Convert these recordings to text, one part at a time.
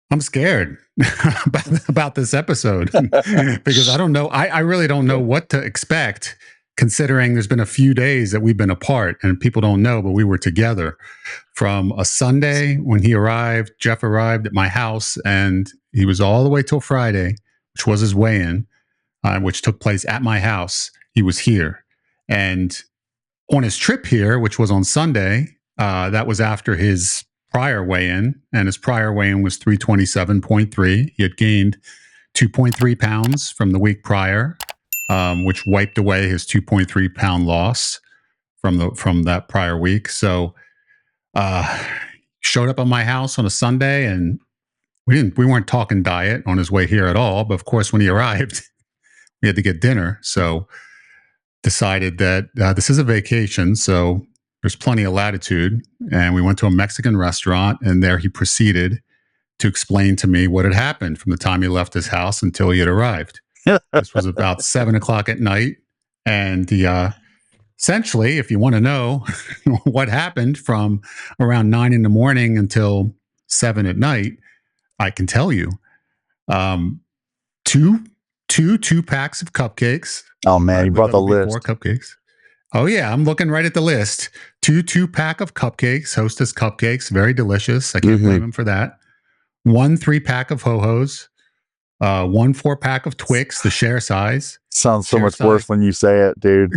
I'm scared about this episode because I don't know. I really don't know what to expect, considering there's been a few days that we've been apart and people don't know, but we were together from a Sunday when he arrived. Jeff arrived at my house and he was all the way till Friday, which was his weigh in, which took place at my house. He was here. And on his trip here, which was on Sunday, that was after his prior weigh-in, and his prior weigh-in was 327.3. He had gained 2.3 pounds from the week prior, which wiped away his 2.3 pound loss from that prior week. So showed up at my house on a Sunday, and we weren't talking diet on his way here at all. But of course, when he arrived, we had to get dinner. So decided that this is a vacation, so there's plenty of latitude. And we went to a Mexican restaurant, and there he proceeded to explain to me what had happened from the time he left his house until he had arrived. This was about 7:00 at night. And essentially, if you want to know what happened from around 9 in the morning until 7 at night, I can tell you. Two packs of cupcakes. Oh man, you brought the list. 4 cupcakes. Oh yeah, I'm looking right at the list. Two pack of cupcakes, Hostess cupcakes, very delicious. I can't blame him for that. 1 3-pack of Ho-Hos. 1 4-pack of Twix, the share size. Sounds so much worse when you say it, dude.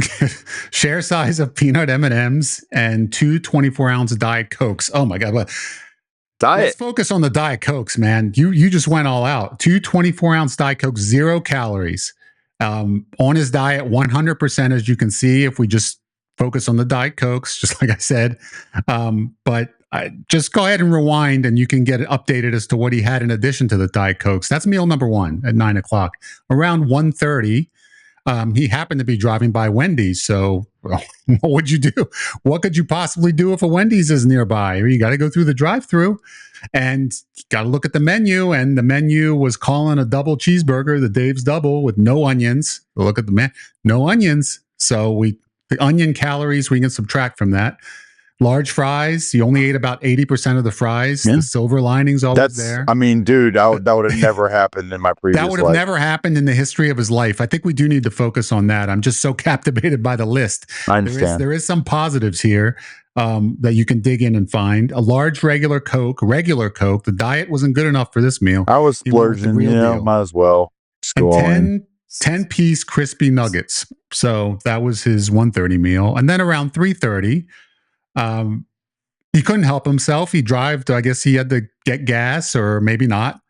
Share size of peanut M&Ms and 2 24-ounce Diet Cokes. Oh my God. Diet. Let's focus on the Diet Cokes, man. You just went all out. 2 24-ounce Diet Cokes, 0 calories. On his diet, 100%, as you can see, if we just focus on the Diet Cokes, just like I said. But just go ahead and rewind, and you can get updated as to what he had in addition to the Diet Cokes. That's meal number 1 at 9 o'clock. Around 1:30, he happened to be driving by Wendy's. So what would you do? What could you possibly do if a Wendy's is nearby? You got to go through the drive-through. And got to look at the menu, and the menu was calling a double cheeseburger, the Dave's Double, with no onions. Look at the menu, no onions. So the onion calories we can subtract from that. Large fries. You only ate about 80% of the fries. Yeah. The silver lining's always there. I mean, dude, that would have never happened in my previous life. That would have never happened in the history of his life. I think we do need to focus on that. I'm just so captivated by the list. I understand. There is some positives here that you can dig in and find. A large regular Coke. The diet wasn't good enough for this meal. I was splurging, might as well. Just go and 10-piece crispy nuggets. So that was his 1:30 meal. And then around 3:30, he couldn't help himself. He drove. I guess he had to get gas, or maybe not.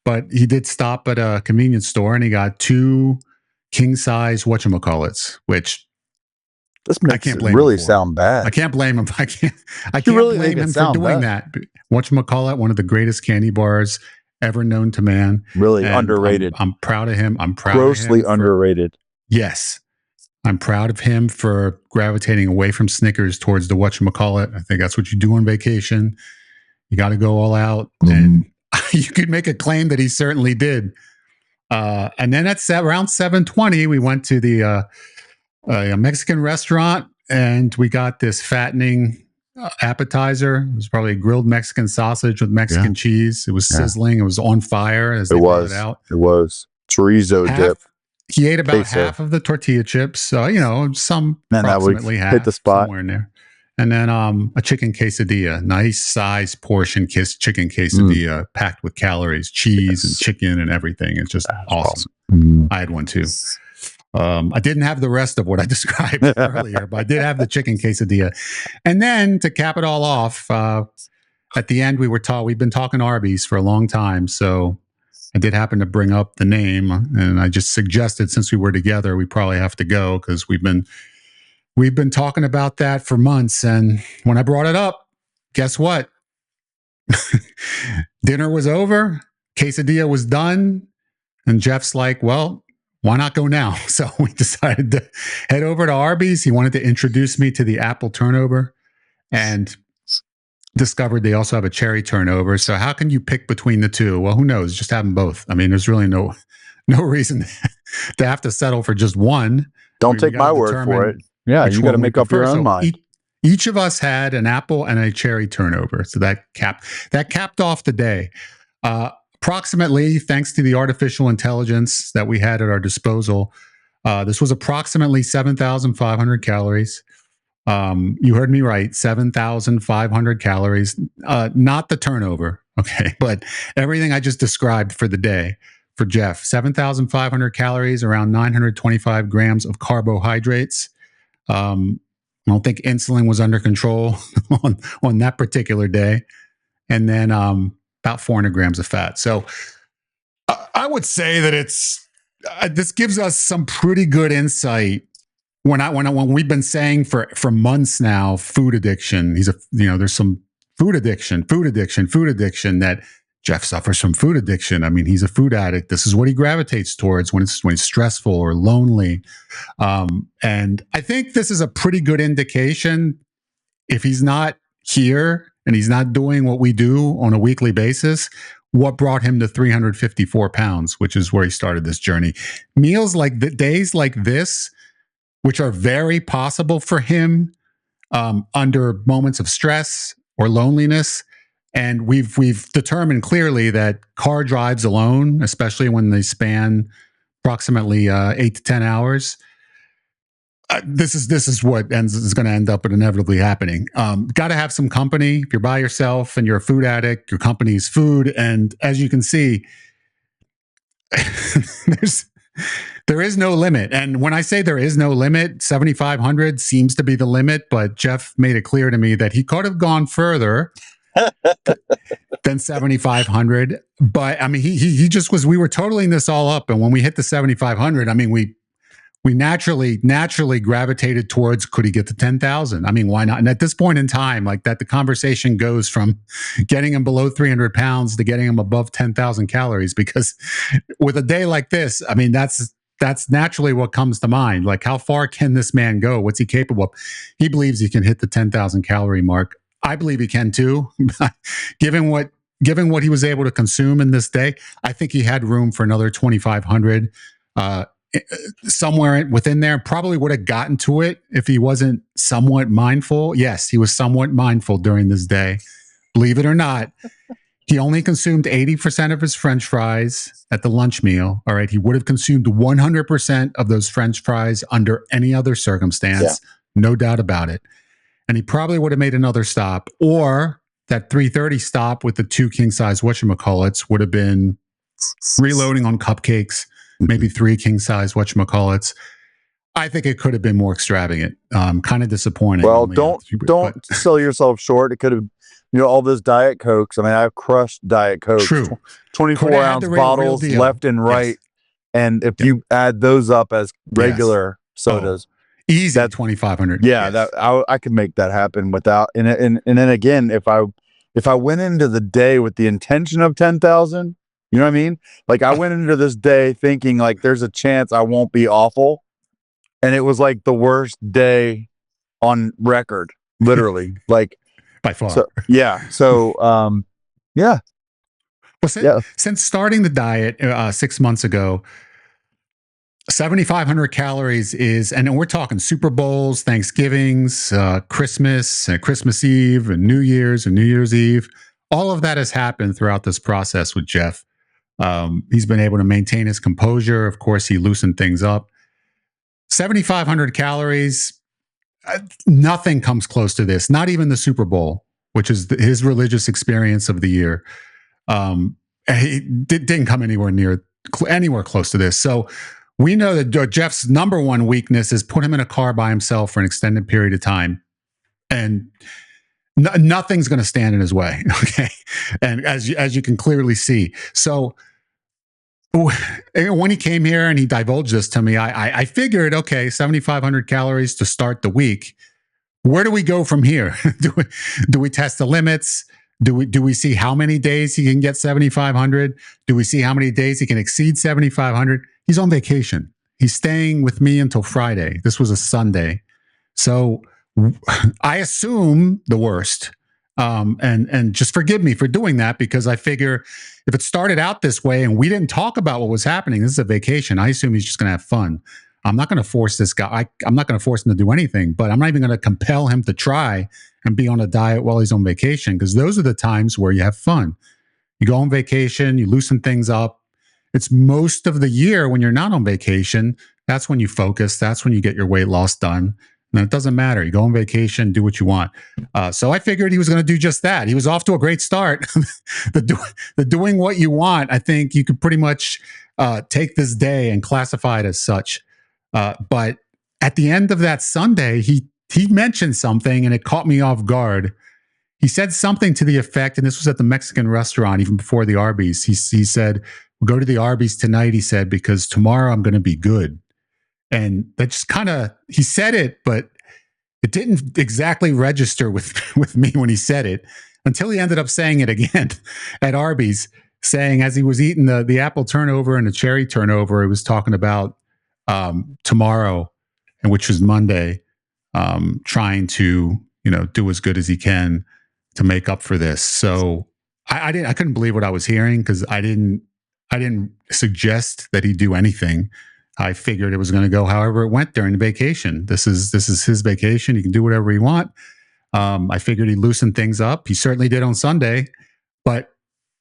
But he did stop at a convenience store, and he got 2 king-size whatchamacallits, which this makes it really sound bad. I can't blame him. I can't blame him for doing that. Whatchamacallit, one of the greatest candy bars ever known to man. Really underrated. I'm proud of him. Grossly underrated. Yes. I'm proud of him for gravitating away from Snickers towards the whatchamacallit. I think that's what you do on vacation. You got to go all out. And you could make a claim that he certainly did. And then at around 7:20, we went to the a Mexican restaurant, and we got this fattening appetizer. It was probably a grilled Mexican sausage with Mexican cheese. It was sizzling. It was on fire as they brought it out. It was chorizo dip. He ate about half of the tortilla chips. So, some approximately half, hit the spot somewhere in there. And then a chicken quesadilla, nice size portion chicken quesadilla, packed with calories, cheese and chicken and everything. It's just awesome. I had one too. I didn't have the rest of what I described earlier, but I did have the chicken quesadilla. And then to cap it all off, at the end, we've been talking Arby's for a long time. So I did happen to bring up the name, and I just suggested, since we were together, we probably have to go, because we've been talking about that for months. And when I brought it up, guess what? Dinner was over, quesadilla was done, and Jeff's like, well, why not go now? So we decided to head over to Arby's. He wanted to introduce me to the apple turnover, and discovered they also have a cherry turnover. So how can you pick between the two? Well, who knows? Just have them both. I mean, there's really no reason to have to settle for just one. Don't take my word for it. Yeah, you got to make up your own mind. Each of us had an apple and a cherry turnover. So that capped off the day. approximately, thanks to the artificial intelligence that we had at our disposal, this was approximately 7,500 calories. You heard me right, 7,500 calories, not the turnover, okay, but everything I just described for the day for Jeff. 7,500 calories, around 925 grams of carbohydrates. I don't think insulin was under control on that particular day. And then about 400 grams of fat. So I would say that this gives us some pretty good insight when we've been saying for months now, food addiction. There's some food addiction that Jeff suffers from food addiction. I mean, he's a food addict. This is what he gravitates towards when he's stressful or lonely. And I think this is a pretty good indication if he's not here and he's not doing what we do on a weekly basis, what brought him to 354 pounds, which is where he started this journey. Days like this, which are very possible for him under moments of stress or loneliness. And we've determined clearly that car drives alone, especially when they span approximately 8 to 10 hours, this is what is going to end up inevitably happening. Got to have some company. If you're by yourself and you're a food addict, your company's food. And as you can see, there is no limit. And when I say there is no limit, 7,500 seems to be the limit. But Jeff made it clear to me that he could have gone further than 7,500. But I mean, he just was. We were totaling this all up, and when we hit the 7,500, I mean, we naturally gravitated towards, could he get to 10,000? I mean, why not? And at this point in time, like that, the conversation goes from getting him below 300 pounds to getting him above 10,000 calories. Because with a day like this, I mean, that's naturally what comes to mind. Like, how far can this man go? What's he capable of? He believes he can hit the 10,000 calorie mark. I believe he can too. Given what he was able to consume in this day, I think he had room for another 2,500. Somewhere within there, probably would have gotten to it if he wasn't somewhat mindful. Yes, he was somewhat mindful during this day. Believe it or not, he only consumed 80% of his French fries at the lunch meal. All right. He would have consumed 100% of those French fries under any other circumstance. Yeah. No doubt about it. And he probably would have made another stop, or that 3:30 stop with the 2 king size whatchamacallits would have been reloading on cupcakes. Maybe 3 king size whatchamacallits. I think it could have been more extravagant. Kind of disappointing. Well, don't sell yourself short. It could have, all those Diet Cokes. I mean, I've crushed Diet Coke. True. 24-ounce bottles left and right. Yes. And if you add those up as regular sodas, easy, that's 2,500. Yeah, yes. I could make that happen without. And then again, if I went into the day with the intention of 10,000. You know what I mean? Like, I went into this day thinking like there's a chance I won't be awful. And it was like the worst day on record, literally. Like, by far. So, yeah. So, yeah. Well, since starting the diet 6 months ago, 7,500 calories is, and we're talking Super Bowls, Thanksgivings, Christmas, Christmas Eve, and New Year's Eve. All of that has happened throughout this process with Jeff. He's been able to maintain his composure. Of course, he loosened things up. 7,500 calories, nothing comes close to this. Not even the Super Bowl, which is his religious experience of the year. He didn't come anywhere close to this. So we know that Jeff's number one weakness is put him in a car by himself for an extended period of time, and nothing's going to stand in his way. Okay. And as you can clearly see. So when he came here and he divulged this to me, I figured, okay, 7,500 calories to start the week. Where do we go from here? Do we test the limits? Do we see how many days he can get 7,500? Do we see how many days he can exceed 7,500? He's on vacation. He's staying with me until Friday. This was a Sunday. So I assume the worst. And just forgive me for doing that, because I figure if it started out this way and we didn't talk about what was happening, this is a vacation. I assume he's just going to have fun. I'm not going to force this guy. I'm not going to force him to do anything, but I'm not even going to compel him to try and be on a diet while he's on vacation, because those are the times where you have fun. You go on vacation, you loosen things up. It's most of the year when you're not on vacation. That's when you focus. That's when you get your weight loss done. And it doesn't matter. You go on vacation, do what you want. So I figured he was going to do just that. He was off to a great start. the doing what you want, I think you could pretty much take this day and classify it as such. But at the end of that Sunday, he mentioned something and it caught me off guard. He said something to the effect, and this was at the Mexican restaurant, even before the Arby's. He said, "We'll go to the Arby's tonight," he said, "because tomorrow I'm going to be good." And that just kind of, he said it, but it didn't exactly register with me when he said it until he ended up saying it again at Arby's, saying as he was eating the apple turnover and the cherry turnover, he was talking about tomorrow, and which was Monday, trying to, do as good as he can to make up for this. So I couldn't believe what I was hearing, because I didn't suggest that he do anything. I figured it was going to go however it went during the vacation. This is his vacation. He can do whatever he want. I figured he'd loosen things up. He certainly did on Sunday, but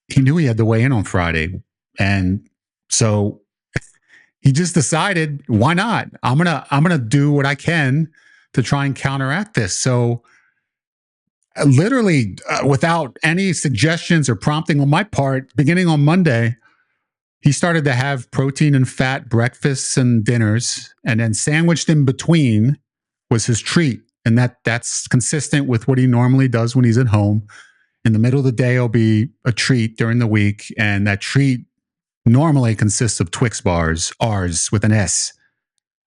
he knew he had to weigh in on Friday. And so he just decided, why not? I'm gonna do what I can to try and counteract this. So literally, without any suggestions or prompting on my part, beginning on Monday, he started to have protein and fat breakfasts and dinners, and then sandwiched in between was his treat. And that's consistent with what he normally does when he's at home. In the middle of the day, it'll be a treat during the week, and that treat normally consists of Twix bars, R's with an S.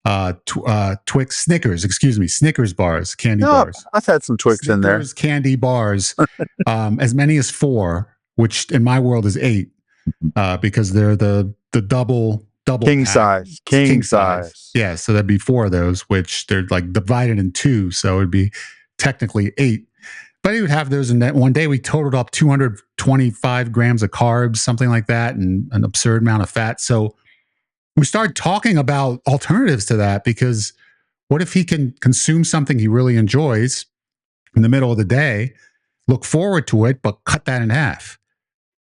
Snickers bars, candy bars. I've had some Twix in there. Candy bars, as many as 4, which in my world is 8, because they're the double king size. Yeah, so that'd be 4 of those, which they're like divided in 2, so it'd be technically 8. But he would have those, and that one day we totaled up 225 grams of carbs, something like that, and an absurd amount of fat. So we started talking about alternatives to that, because what if he can consume something he really enjoys in the middle of the day, look forward to it, but cut that in half?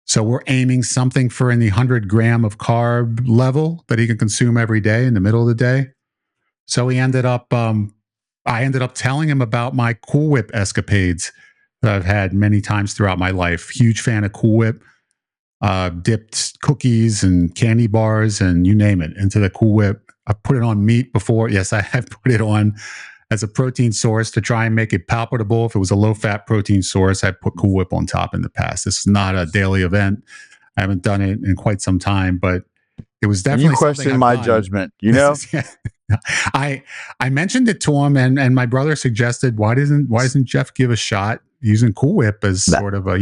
So we're aiming something for in the 100-gram of carb level that he can consume every day in the middle of the day. So he ended up, I ended up telling him about my Cool Whip escapades that I've had many times throughout my life. Huge fan of Cool Whip. Dipped cookies and candy bars and you name it into the Cool Whip. I put it on meat before. Yes, I have put it on as a protein source to try and make it palatable. If it was a low-fat protein source, I'd put Cool Whip on top in the past. This is not a daily event. I haven't done it in quite some time, but it was definitely. You question my judgment, I mentioned it to him, and my brother suggested, why doesn't Jeff give a shot using Cool Whip as sort of a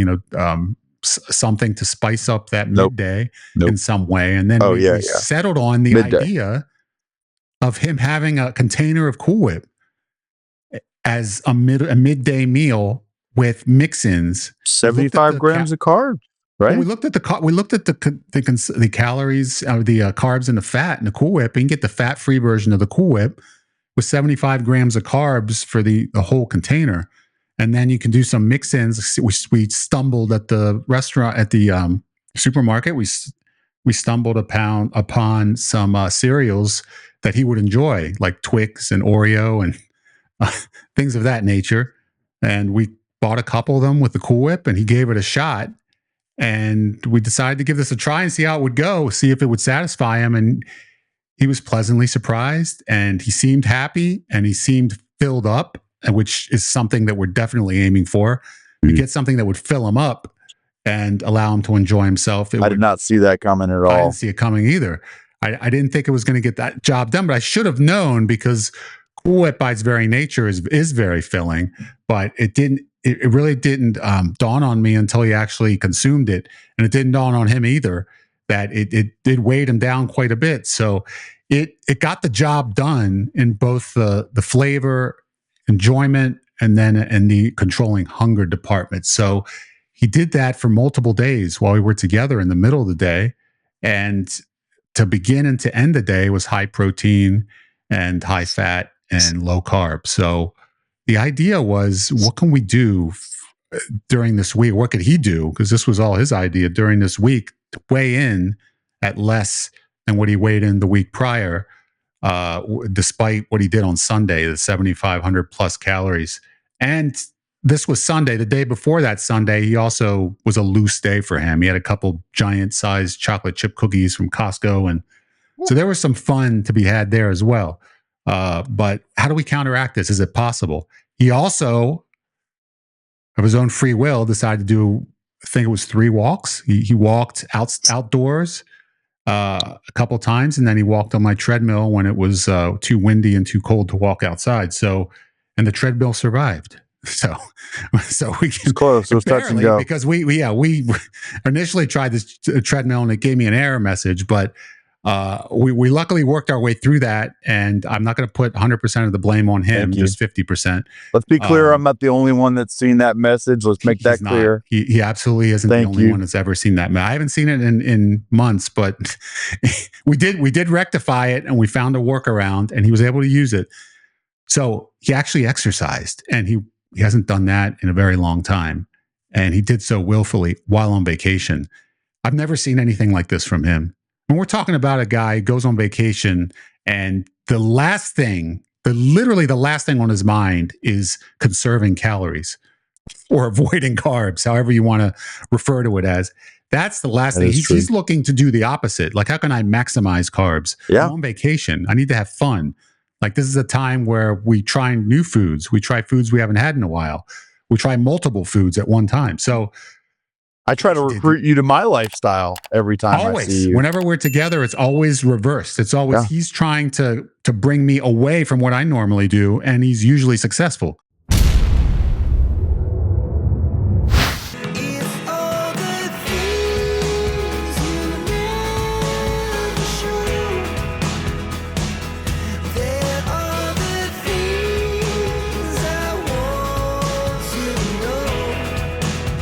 something to spice up that midday in some way. And then we settled on the idea of him having a container of Cool Whip as a midday meal with mix-ins. 75 grams of carbs, right? Well, we looked at the calories, the carbs and the fat in the Cool Whip. You can get the fat-free version of the Cool Whip with 75 grams of carbs for the whole container. And then you can do some mix-ins. We stumbled at the restaurant, at the supermarket. We stumbled upon some cereals that he would enjoy, like Twix and Oreo and things of that nature. And we bought a couple of them with the Cool Whip, and he gave it a shot. And we decided to give this a try and see how it would go, see if it would satisfy him. And he was pleasantly surprised, and he seemed happy, and he seemed filled up, which is something that we're definitely aiming for. You get something that would fill him up and allow him to enjoy himself. I did not see that coming at all. I didn't see it coming either. I didn't think it was going to get that job done, but I should have known, because Cool Whip by its very nature is very filling, but it really didn't dawn on me until he actually consumed it. And it didn't dawn on him either that it did weigh him down quite a bit. So it got the job done in both the flavor, enjoyment, and then in the controlling hunger department. So he did that for multiple days while we were together in the middle of the day. And to begin and to end the day was high protein and high fat and low carb. So the idea was, what can we do during this week. What could he do? Because this was all his idea during this week to weigh in at less than what he weighed in the week prior, despite what he did on Sunday, the 7,500 plus calories. And this was Sunday. The day before that Sunday, he also was a loose day for him. He had a couple giant sized chocolate chip cookies from Costco. And so there was some fun to be had there as well. But how do we counteract this? Is it possible? He also, of his own free will, decided to do, I think it was 3 walks. He walked outdoors a couple times, and then he walked on my treadmill when it was too windy and too cold to walk outside. So, and the treadmill survived. So we can, close. It was touch and go because we initially tried this treadmill and it gave me an error message, but we luckily worked our way through that, and I'm not going to put 100% of the blame on him, just 50%. Let's be clear. I'm not the only one that's seen that message. Let's make that clear. He absolutely isn't the only one that's ever seen that. I haven't seen it in months, but we did rectify it, and we found a workaround, and he was able to use it. So he actually exercised, and he hasn't done that in a very long time, and he did so willfully while on vacation. I've never seen anything like this from him. When we're talking about a guy who goes on vacation, and literally the last thing on his mind is conserving calories or avoiding carbs, however you want to refer to it as. That's the last thing. He's looking to do the opposite. Like, how can I maximize carbs? Yeah. I'm on vacation. I need to have fun. Like, this is a time where we try new foods. We try foods we haven't had in a while. We try multiple foods at one time. So I try to recruit you to my lifestyle every time always. I see you. Whenever we're together, it's always reversed. It's always he's trying to bring me away from what I normally do, and he's usually successful.